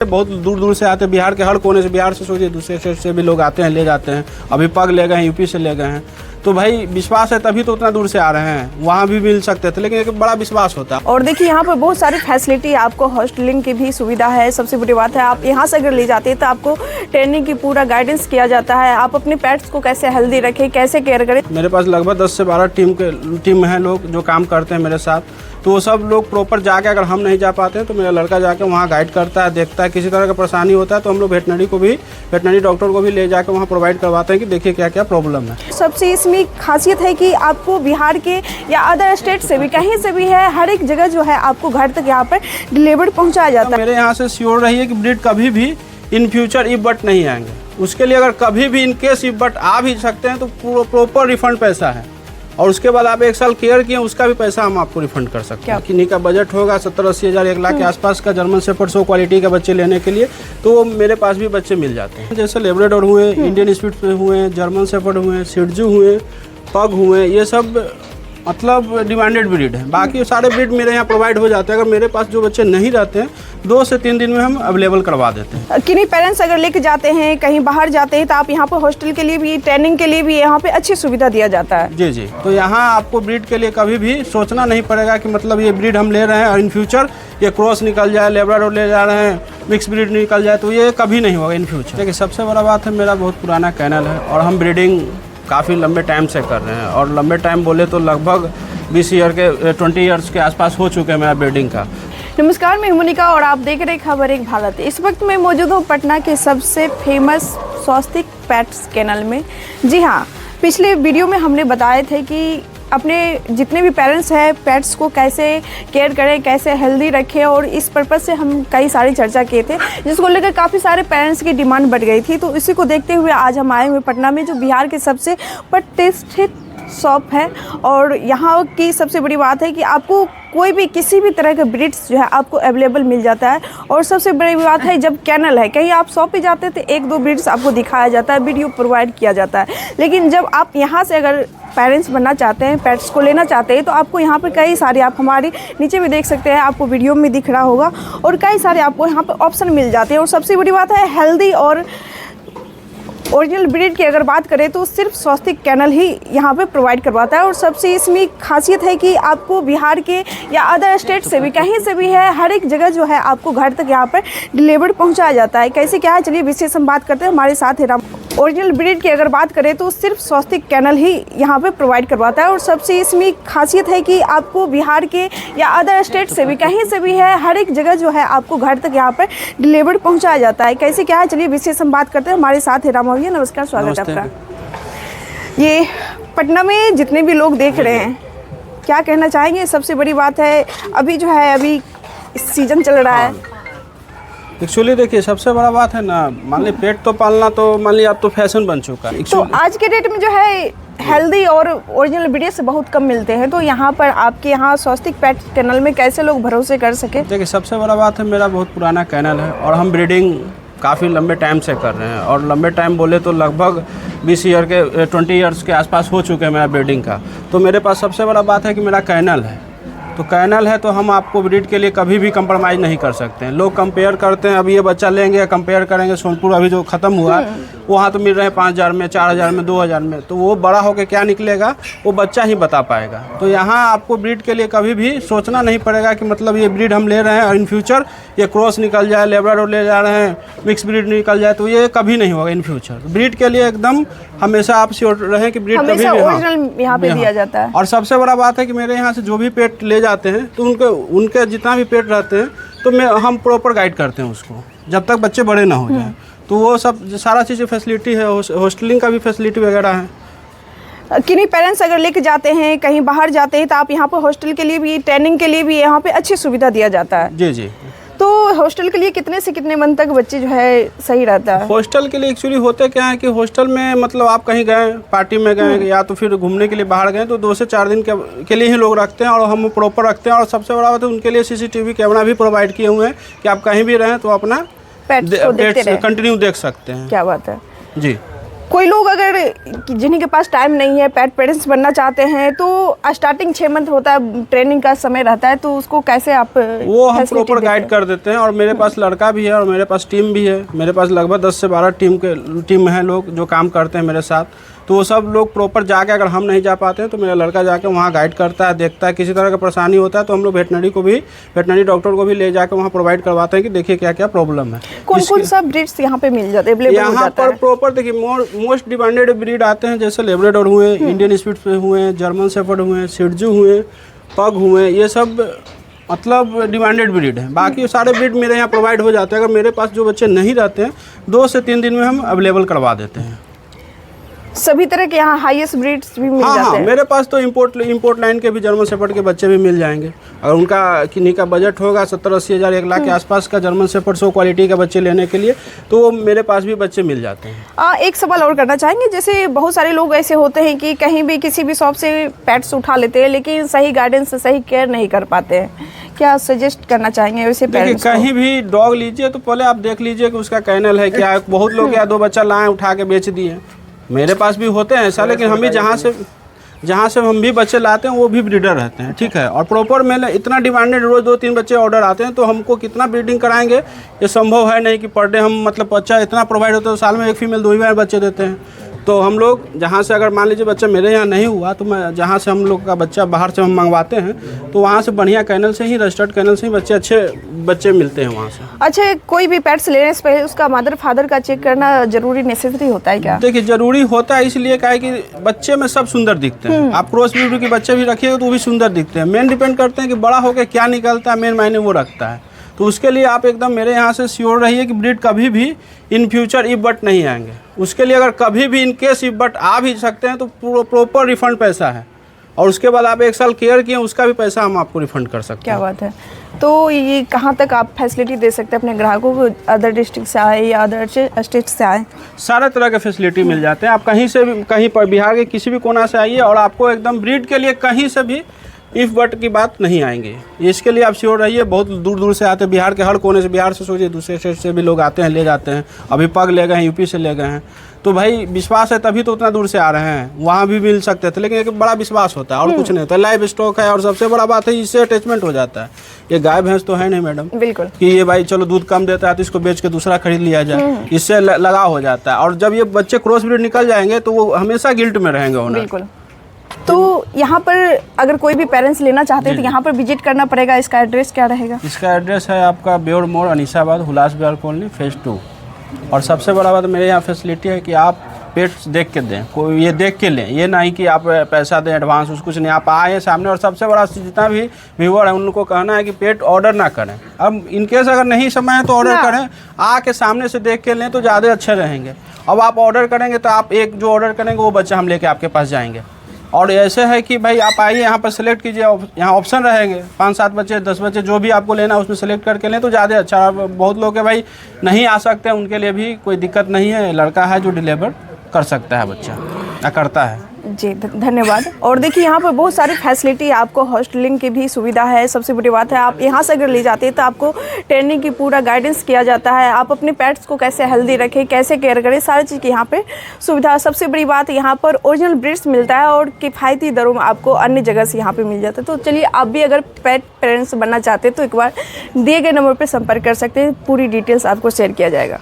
बहुत दूर दूर से आते हैं, बिहार के हर कोने से, बिहार से सोचिए दूसरे स्टेट से भी लोग आते हैं, ले जाते हैं। अभी पग ले गए हैं, यूपी से ले गए हैं। तो भाई विश्वास है तभी तो उतना दूर से आ रहे हैं। वहाँ भी मिल सकते थे, लेकिन एक बड़ा विश्वास होता है। और देखिए यहाँ पर बहुत सारी फैसिलिटी, आपको हॉस्टलिंग की भी सुविधा है। सबसे बड़ी बात है, आप यहाँ से अगर ले जाते हैं तो आपको ट्रेनिंग की पूरा गाइडेंस किया जाता है। आप अपने पेट्स को कैसे हेल्दी रखें, कैसे केयर करें। मेरे पास लगभग 10 से 12 टीम हैं लोग जो काम करते हैं मेरे साथ। तो वो सब लोग प्रॉपर जाके, अगर हम नहीं जा पाते हैं तो मेरा लड़का जाके वहाँ गाइड करता है, देखता है। किसी तरह का परेशानी होता है तो हम लोग वेटनरी डॉक्टर को भी ले जाकर वहाँ प्रोवाइड करवाते हैं कि देखिए क्या क्या प्रॉब्लम है। सबसे इसमें खासियत है कि आपको बिहार के या अदर स्टेट से भी, कहीं से भी है, हर एक जगह जो है आपको घर तक यहाँ पर डिलीवर्ड पहुँचाया जाता है। मेरे यहाँ से श्योर रहिए कि ब्रीड कभी भी इन फ्यूचर इफ बट नहीं आएंगे। उसके लिए अगर कभी भी इन केस इफ बट आ भी सकते हैं तो प्रॉपर रिफंड पैसा है। और उसके बाद आप 1 साल केयर किए, उसका भी पैसा हम आपको रिफंड कर सकते हैं। किन्हीं का बजट होगा 70-80 हज़ार, 1 लाख के आसपास का जर्मन शेफर्ड 100 क्वालिटी के बच्चे लेने के लिए, तो मेरे पास भी बच्चे मिल जाते हैं। जैसे लेब्राडोर हुए, इंडियन स्पिट्स हुए, जर्मन शेफर्ड हुए, शिट्जू हुए, पग हुए, ये सब मतलब डिमांडेड ब्रीड है। बाकी सारे ब्रीड मेरे यहाँ प्रोवाइड हो जाते हैं। अगर मेरे पास जो बच्चे नहीं रहते हैं, 2 से 3 दिन में हम अवेलेबल करवा देते हैं। किन्हीं पेरेंट्स अगर लेके जाते हैं, कहीं बाहर जाते हैं, तो आप यहाँ पर हॉस्टल के लिए भी, ट्रेनिंग के लिए भी यहाँ पे अच्छी सुविधा दिया जाता है। जी जी। तो यहाँ आपको ब्रीड के लिए कभी भी सोचना नहीं पड़ेगा कि मतलब ये ब्रीड हम ले रहे हैं और इन फ्यूचर ये क्रॉस निकल जाए, लेब्राडोर ले जा रहे हैं, मिक्स ब्रीड निकल जाए, तो ये कभी नहीं होगा इन फ्यूचर। देखिए सबसे बड़ा बात है, मेरा बहुत पुराना कैनल है और हम ब्रीडिंग काफ़ी लंबे टाइम से कर रहे हैं। और लंबे टाइम बोले तो लगभग 20 ईयर्स के आसपास हो चुके हैं मेरा ब्रीडिंग का। नमस्कार, मैं मोनिका और आप देख रहे हैं खबर एक भारत। इस वक्त मैं मौजूद हूँ पटना के सबसे फेमस स्वस्तिक पेट्स कैनल में। जी हाँ, पिछले वीडियो में हमने बताए थे कि अपने जितने भी पेरेंट्स हैं, पेट्स को कैसे केयर करें, कैसे हेल्दी रखें, और इस पर्पज़ से हम कई सारी चर्चा किए थे, जिसको लेकर काफ़ी सारे पेरेंट्स की डिमांड बढ़ गई थी। तो इसी को देखते हुए आज हम आए हुए पटना में, जो बिहार के सबसे प्रतिष्ठित शॉप है। और यहाँ की सबसे बड़ी बात है कि आपको कोई भी किसी भी तरह का ब्रीड्स जो है आपको अवेलेबल मिल जाता है। और सबसे बड़ी बात है, जब कैनल है, कहीं आप शॉप पे जाते हैं तो 1-2 ब्रीड्स आपको दिखाया जाता है, वीडियो प्रोवाइड किया जाता है। लेकिन जब आप यहाँ से अगर पेरेंट्स बनना चाहते हैं, पेट्स को लेना चाहते हैं, तो आपको यहाँ पर कई सारे, आप हमारे नीचे भी देख सकते हैं, आपको वीडियो में दिख रहा होगा, और कई सारे आपको यहाँ पर ऑप्शन मिल जाते हैं। और सबसे बड़ी बात है, हेल्दी और ओरिजिनल ब्रीड की अगर बात करें तो सिर्फ स्वस्तिक कैनल ही यहाँ पे प्रोवाइड करवाता है। और सबसे इसमें खासियत है कि आपको बिहार के या अदर स्टेट से भी, कहीं से भी है, हर एक जगह जो है आपको घर तक यहाँ पर डिलीवर्ड पहुँचाया जाता है। कैसे क्या है, चलिए विशेष हम बात करते हैं। हमारे साथ है राम। ओरिजिनल ब्रीड की अगर बात करें तो सिर्फ स्वस्तिक कैनल ही यहाँ पे प्रोवाइड करवाता है। और सबसे इसमें खासियत है कि आपको बिहार के या अदर स्टेट से भी, कहीं से भी है, हर एक जगह जो है आपको घर तक यहाँ पर डिलीवर्ड पहुँचाया जाता है। कैसे क्या है, चलिए विशेष हम बात करते हैं। हमारे साथ है राम। नमस्कार, स्वागत है आपका। ये पटना में जितने भी लोग देख रहे हैं, क्या कहना चाहेंगे? सबसे बड़ी बात है, अभी जो है, अभी सीजन चल रहा है। एक्चुअली देखिए सबसे बड़ा बात है ना, मान ली पेट तो पालना, तो मान ली अब तो फैशन बन चुका है। तो आज के डेट में जो है हेल्दी और ओरिजिनल ब्रीड से बहुत कम मिलते हैं। तो यहाँ पर आपके यहाँ स्वस्तिक पेट कैनल में कैसे लोग भरोसे कर सके? देखिए सबसे बड़ा बात है, मेरा बहुत पुराना कैनल है और हम ब्रीडिंग काफ़ी लंबे टाइम से कर रहे हैं। और लंबे टाइम बोले तो लगभग 20 ईयर्स के आसपास हो चुके हैं मेरा ब्रीडिंग का। तो मेरे पास सबसे बड़ा बात है कि मेरा कैनल है। तो कैनल है तो हम आपको ब्रीड के लिए कभी भी कंप्रोमाइज़ नहीं कर सकते हैं। लोग कंपेयर करते हैं, अभी ये बच्चा लेंगे, कंपेयर करेंगे। सोनपुर अभी जो ख़त्म हुआ वहाँ तो मिल रहे हैं 5,000 में, 4,000 में, 2,000 में। तो वो बड़ा होकर क्या निकलेगा वो बच्चा ही बता पाएगा। तो यहाँ आपको ब्रीड के लिए कभी भी सोचना नहीं पड़ेगा कि मतलब ये ब्रीड हम ले रहे हैं और इन फ्यूचर ये क्रॉस निकल जाए, लेब्राडोर ले जा रहे हैं, मिक्स ब्रीड निकल जाए, तो ये कभी नहीं होगा इन फ्यूचर। ब्रीड के लिए एकदम हमेशा आप श्योर रहें कि ब्रीड कभी भी ओरिजिनल यहाँ पे दिया जाता है। और सबसे बड़ा बात है कि मेरे यहाँ से जो भी पेट ले जाते हैं तो उनके जितना भी पेट रहते हैं तो हम प्रॉपर गाइड करते हैं उसको, जब तक बच्चे बड़े ना हो जाए। तो वो सब सारा चीज़ फैसिलिटी है, हॉस्टलिंग का भी फैसिलिटी वगैरह है। किन्हीं पेरेंट्स अगर लेके जाते हैं, कहीं बाहर जाते हैं, तो आप यहाँ पर हॉस्टल के लिए भी, ट्रेनिंग के लिए भी यहाँ पे अच्छी सुविधा दिया जाता है। जी जी। तो हॉस्टल के लिए कितने से कितने मंथ तक बच्चे जो है सही रहता है? हॉस्टल के लिए एक्चुअली होते क्या है कि हॉस्टल में मतलब आप कहीं गए, पार्टी में गए या तो फिर घूमने के लिए बाहर गए, तो 2 से 4 दिन के लिए ही लोग रखते हैं और हम प्रॉपर रखते हैं। और सबसे बड़ा बात है, उनके लिए CCTV कैमरा भी प्रोवाइड किए हुए हैं कि आप कहीं भी रहें तो अपना पेट्स कंटिन्यू देख सकते हैं। क्या बात है जी। कोई लोग अगर जिन्हीं के पास टाइम नहीं है पेट पेरेंट्स बनना चाहते हैं तो स्टार्टिंग 6 मंथ होता है, ट्रेनिंग का समय रहता है, तो उसको कैसे आप वो हम प्रॉपर गाइड कर देते हैं। और मेरे पास लड़का भी है और मेरे पास टीम भी है। मेरे पास लगभग 10 से 12 टीम हैं लोग जो काम करते हैं मेरे साथ। तो वो सब लोग प्रॉपर जाके, अगर हम नहीं जा पाते हैं तो मेरा लड़का जाके वहाँ गाइड करता है, देखता है। किसी तरह का परेशानी होता है तो हम लोग वेटनरी डॉक्टर को भी ले जाकर वहाँ प्रोवाइड करवाते हैं कि देखिए क्या क्या प्रॉब्लम है। कौन कौन सा ब्रीड्स यहाँ पे मिल जाते हैं? यहाँ पर प्रॉपर देखिए मोस्ट डिमांडेड ब्रीड आते हैं, जैसे लेब्राडोर हुए, इंडियन स्पिट्स हुए, जर्मन शेफर्ड हुए, शिट्जू हुए, पग हुए, ये सब मतलब डिमांडेड ब्रीड है। बाकी सारे ब्रीड मेरे यहाँ प्रोवाइड हो जाते हैं। अगर मेरे पास जो बच्चे नहीं रहते हैं 2 से 3 दिन में हम अवेलेबल करवा देते हैं। सभी तरह के यहाँ हाईएस्ट ब्रीड्स भी मिल जाते हैं? मेरे पास तो इंपोर्ट लाइन के भी जर्मन शेफर्ड के बच्चे भी मिल जाएंगे। अगर उनका किन्हीं का बजट होगा 70-80 हज़ार 1 लाख के आसपास का जर्मन शेफर्ड 100 क्वालिटी के बच्चे लेने के लिए, तो वो मेरे पास भी बच्चे मिल जाते हैं। एक सवाल और करना चाहेंगे, जैसे बहुत सारे लोग ऐसे होते हैं कि कहीं भी किसी भी शॉप से पेट्स उठा लेते हैं लेकिन सही गाइडेंस से सही केयर नहीं कर पाते हैं, क्या सजेस्ट करना चाहेंगे वैसे पेरेंट्स को? कहीं भी डॉग लीजिए तो पहले आप देख लीजिए कि उसका कैनल है क्या। बहुत लोग या 2 बच्चा लाए उठा के बेच दिए, मेरे पास भी होते हैं ऐसा। लेकिन हम भी जहाँ से हम भी बच्चे लाते हैं वो भी ब्रीडर रहते हैं, ठीक है। और प्रॉपर मेले इतना डिमांडेड, रोज़ 2-3 बच्चे ऑर्डर आते हैं तो हमको कितना ब्रीडिंग कराएंगे ये संभव है नहीं कि पर डे हम मतलब बच्चा इतना प्रोवाइड होता है। तो साल में 1 फीमेल 2 ही बार बच्चे देते हैं। तो हम लोग जहाँ से, अगर मान लीजिए बच्चा मेरे यहाँ नहीं हुआ तो मैं जहाँ से हम लोग का बच्चा बाहर से हम मंगवाते हैं तो वहाँ से बढ़िया कैनल से ही, रजिस्टर्ड कैनल से ही अच्छे बच्चे मिलते हैं वहाँ से। अच्छा, कोई भी पेट्स लेने से पहले उसका मदर फादर का चेक करना जरूरी नेसेसरी होता है क्या? देखिए जरूरी होता है, इसलिए क्या है कि बच्चे में सब सुंदर दिखते हैं। आप क्रॉस ब्रीड के बच्चे भी रखिएगा तो वो भी सुंदर दिखते हैं। मेन डिपेंड करते हैं कि बड़ा होकर क्या निकलता है, मेन मायने वो रखता है। तो उसके लिए आप एकदम मेरे यहाँ से श्योर रहिए कि ब्रीड कभी भी इन फ्यूचर इफ बट नहीं आएंगे। उसके लिए अगर कभी भी इन केस इफ बट आ भी सकते हैं तो प्रॉपर रिफंड पैसा है। और उसके बाद आप 1 साल केयर किए उसका भी पैसा हम आपको रिफंड कर सकते हैं। क्या बात है। तो ये कहाँ तक आप फैसिलिटी दे सकते हैं अपने ग्राहकों को? अदर डिस्ट्रिक्ट से आए या अदर स्टेट से आए? सारे तरह के फैसिलिटी मिल जाते हैं। आप कहीं से भी, कहीं पर बिहार के किसी भी कोना से आइए और आपको एकदम ब्रीड के लिए कहीं से भी इफ़ बट की बात नहीं आएंगे। इसके लिए आप श्योर रहिए। बहुत दूर दूर से आते हैं, बिहार के हर कोने से, बिहार से सोचिए दूसरे स्टेट से भी लोग आते हैं, ले जाते हैं। अभी पग ले गए हैं, यूपी से ले गए हैं। तो भाई विश्वास है तभी तो उतना दूर से आ रहे हैं। वहाँ भी मिल सकते थे लेकिन एक बड़ा विश्वास होता है और कुछ नहीं होता। लाइव स्टॉक है और सबसे बड़ा बात है इससे अटैचमेंट हो जाता है। ये गाय भैंस तो है नहीं मैडम, बिल्कुल, कि ये भाई चलो दूध कम देता है तो इसको बेच के दूसरा खरीद लिया जाए, इससे लगाव हो जाता है। और जब ये बच्चे क्रॉस ब्रीड निकल जाएंगे तो वो हमेशा गिल्ट में रहेंगे ओनर। बिल्कुल। तो यहाँ पर अगर कोई भी पेरेंट्स लेना चाहते हैं तो यहाँ पर विजिट करना पड़ेगा। इसका एड्रेस क्या रहेगा? इसका एड्रेस है आपका बेउर मोड़, अनीसाबाद, हुलास बिहार कॉलोनी, फेज 2। और सबसे बड़ा बात मेरे यहाँ फैसिलिटी है कि आप पेट्स देख के दें, कोई ये देख के लें, ये नहीं कि आप पैसा दें एडवांस, कुछ नहीं। आप आए सामने। और सबसे बड़ा जितना भी व्यूअर है उनको कहना है कि पेट ऑर्डर ना करें। अब इनकेस अगर नहीं समय है तो ऑर्डर करें, आके सामने से देख के लें तो ज़्यादा अच्छे रहेंगे। अब आप ऑर्डर करेंगे तो आप एक जो ऑर्डर करेंगे वो बच्चा हम लेके आपके पास जाएंगे। और ऐसे है कि भाई आप आइए यहाँ पर सेलेक्ट कीजिए, यहाँ ऑप्शन रहेंगे 5-7 बच्चे 10 बच्चे जो भी आपको लेना है उसमें सेलेक्ट करके लें तो ज़्यादा अच्छा। बहुत लोग के भाई नहीं आ सकते हैं, उनके लिए भी कोई दिक्कत नहीं है। लड़का है जो डिलीवर कर सकता है बच्चा या करता है। जी धन्यवाद। और देखिए यहाँ पर बहुत सारी फैसिलिटी, आपको हॉस्टलिंग की भी सुविधा है। सबसे बड़ी बात है आप यहाँ से अगर ले जाते हैं तो आपको ट्रेनिंग की पूरा गाइडेंस किया जाता है। आप अपने पेट्स को कैसे हेल्दी रखें, कैसे केयर करें, सारी चीज़ की यहाँ पे सुविधा। सबसे बड़ी बात यहाँ पर ओरिजिनल ब्रीड्स मिलता है और किफ़ायती दरों में आपको अन्य जगह से यहाँ पर मिल जाता है। तो चलिए आप भी अगर पेट पेरेंट्स बनना चाहते हैं तो एक बार दिए गए नंबर पर संपर्क कर सकते हैं। पूरी डिटेल्स आपको शेयर किया जाएगा।